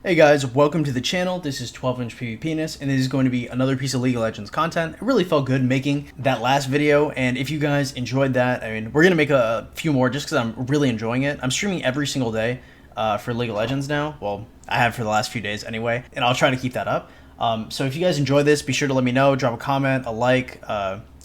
Hey guys, welcome to the channel. This is 12-inch PvPenis, and this is going to be another piece of League of Legends content. It really felt good making that last video, and if you guys enjoyed that, I mean, we're going to make a few more just because I'm really enjoying it. I'm streaming every single day for League of Legends now. Well, I have for the last few days anyway, and I'll try to keep that up. So if you guys enjoy this, be sure to let me know, drop a comment, a like,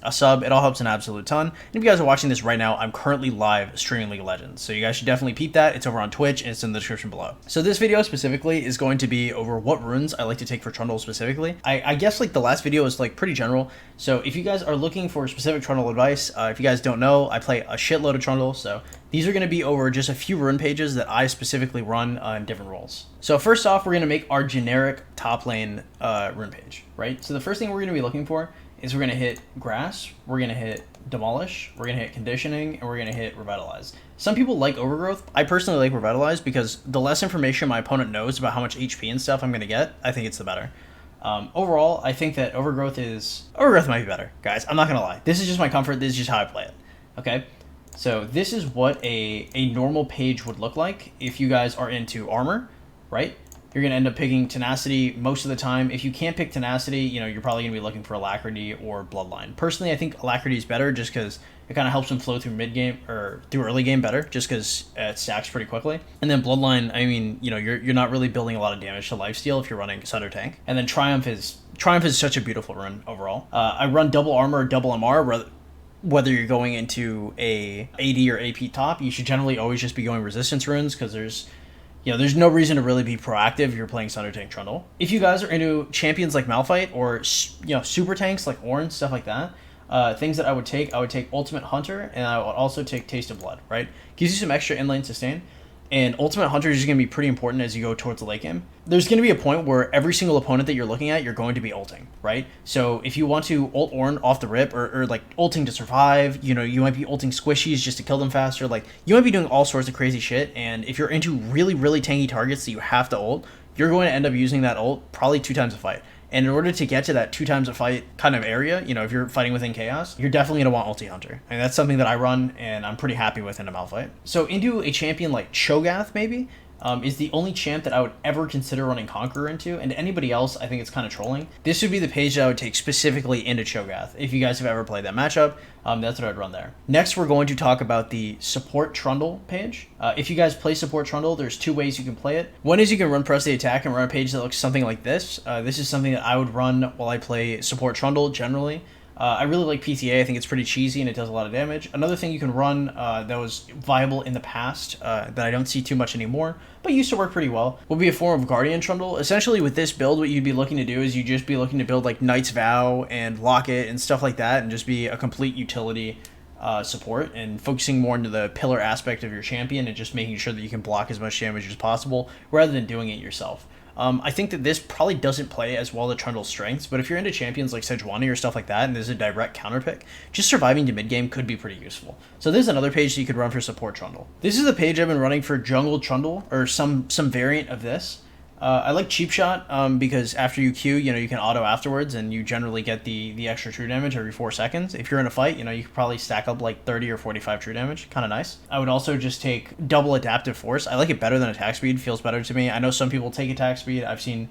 a sub. It all helps an absolute ton. And if you guys are watching this right now, I'm currently live streaming League of Legends, so you guys should definitely peep that. It's over on Twitch and it's in the description below. So this video specifically is going to be over what runes I like to take for Trundle specifically. I guess like the last video was like pretty general, so if you guys are looking for specific Trundle advice, if you guys don't know, I play a shitload of Trundle, so these are going to be over just a few rune pages that I specifically run in different roles. So first off, we're going to make our generic top lane rune page, right? So the first thing we're going to be looking for is we're going to hit Grass, we're going to hit Demolish, we're going to hit Conditioning, and we're going to hit Revitalize. Some people like Overgrowth. I personally like Revitalize because the less information my opponent knows about how much HP and stuff I'm going to get, I think it's the better. Overall, I think that Overgrowth might be better, guys. I'm not going to lie. This is just my comfort. This is just how I play it, okay? So this is what a normal page would look like if you guys are into armor, right? You're going to end up picking Tenacity most of the time. If you can't pick Tenacity, you know, you're probably going to be looking for Alacrity or Bloodline. Personally, I think Alacrity is better just because it kind of helps them flow through mid-game or through early game better just because it stacks pretty quickly. And then Bloodline, I mean, you know, you're not really building a lot of damage to lifesteal if you're running Sunder Tank. And then Triumph is such a beautiful rune overall. I run double armor or double MR, whether you're going into a AD or AP top. You should generally always just be going resistance runes because there's no reason to really be proactive if you're playing Sunder Tank Trundle. If you guys are into champions like Malphite or, super tanks like Orange, stuff like that, things that I would take Ultimate Hunter, and I would also take Taste of Blood, right? Gives you some extra inlane sustain, and Ultimate Hunter is going to be pretty important as you go towards the late game. There's going to be a point where every single opponent that you're looking at, you're going to be ulting, right? So if you want to ult Ornn off the rip, or like ulting to survive, you might be ulting squishies just to kill them faster. Like, you might be doing all sorts of crazy shit, and if you're into really, really tanky targets that you have to ult, you're going to end up using that ult probably 2 times a fight. And in order to get to that 2 times a fight kind of area, if you're fighting within Chaos, you're definitely going to want Ulti Hunter. And that's something that I run, and I'm pretty happy with in a Malphite. So into a champion like Cho'Gath, maybe, is the only champ that I would ever consider running Conqueror into, and anybody else, I think it's kind of trolling. This would be the page that I would take specifically into Cho'Gath. If you guys have ever played that matchup, that's what I'd run there. Next, we're going to talk about the Support Trundle page. If you guys play Support Trundle, there's 2 ways you can play it. One is you can run Press the Attack and run a page that looks something like this. This is something that I would run while I play Support Trundle generally. I really like PTA. I think it's pretty cheesy and it does a lot of damage. Another thing you can run that was viable in the past that I don't see too much anymore, but used to work pretty well, will be a form of Guardian Trundle. Essentially with this build, what you'd be looking to do is you'd just be looking to build like Knight's Vow and Locket and stuff like that, and just be a complete utility support, and focusing more into the pillar aspect of your champion and just making sure that you can block as much damage as possible rather than doing it yourself. I think that this probably doesn't play as well to Trundle's strengths, but if you're into champions like Sejuani or stuff like that, and there's a direct counter pick, just surviving to mid-game could be pretty useful. So this is another page that you could run for Support Trundle. This is the page I've been running for Jungle Trundle, or some variant of this. I like Cheap Shot because after you Q, you can auto afterwards, and you generally get the extra true damage every 4 seconds. If you're in a fight, you could probably stack up like 30 or 45 true damage. Kind of nice. I would also just take double Adaptive Force. I like it better than attack speed. Feels better to me. I know some people take attack speed. I've seen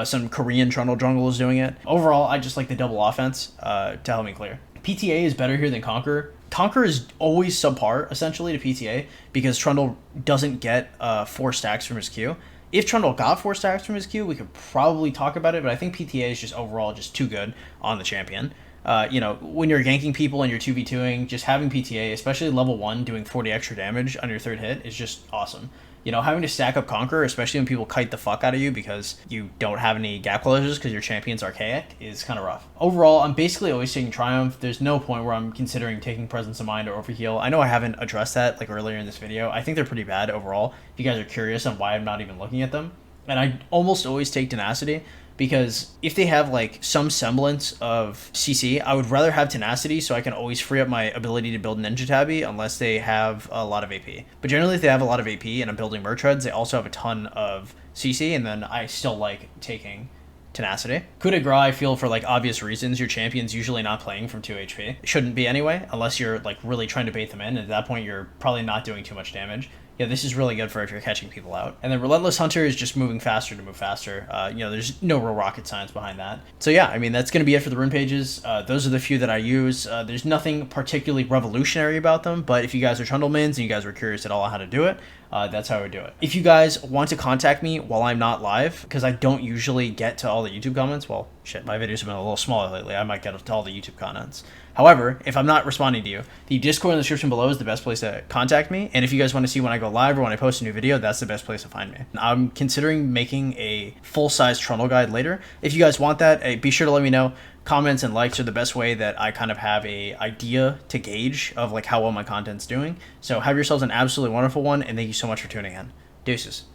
some Korean Trundle junglers doing it. Overall, I just like the double offense to help me clear. PTA is better here than Conqueror. Conqueror is always subpar, essentially, to PTA because Trundle doesn't get 4 stacks from his Q. If Trundle got 4 stacks from his Q, we could probably talk about it, but I think PTA is just overall just too good on the champion. When you're ganking people and you're 2v2ing, just having PTA, especially level 1, doing 40 extra damage on your 3rd hit is just awesome. Having to stack up Conqueror, especially when people kite the fuck out of you because you don't have any gap closures because your champion's archaic, is kind of rough. Overall, I'm basically always taking Triumph. There's no point where I'm considering taking Presence of Mind or Overheal. I know I haven't addressed that like earlier in this video. I think they're pretty bad overall, if you guys are curious on why I'm not even looking at them. And I almost always take Tenacity, because if they have like some semblance of CC, I would rather have Tenacity so I can always free up my ability to build Ninja Tabby unless they have a lot of AP. But generally if they have a lot of AP and I'm building Merch Heads, they also have a ton of CC, and then I still like taking Tenacity. Coup de Grace, I feel, for like obvious reasons, your champion's usually not playing from 2 HP. Shouldn't be anyway, unless you're like really trying to bait them in, and at that point you're probably not doing too much damage. yeah, this is really good for if you're catching people out. And then Relentless Hunter is just moving faster to move faster. There's no real rocket science behind that. So yeah, I mean, that's going to be it for the rune pages. Those are the few that I use. There's nothing particularly revolutionary about them, but if you guys are Trundle mins and you guys were curious at all how to do it, that's how I would do it. If you guys want to contact me while I'm not live, because I don't usually get to all the YouTube comments, well, shit, my videos have been a little smaller lately. I might get to all the YouTube comments. However, if I'm not responding to you, the Discord in the description below is the best place to contact me. And if you guys want to see when I go live or when I post a new video, that's the best place to find me. I'm considering making a full-size Trundle guide later. If you guys want that, be sure to let me know. Comments and likes are the best way that I kind of have a idea to gauge of like how well my content's doing. So have yourselves an absolutely wonderful one, and thank you so much for tuning in. Deuces.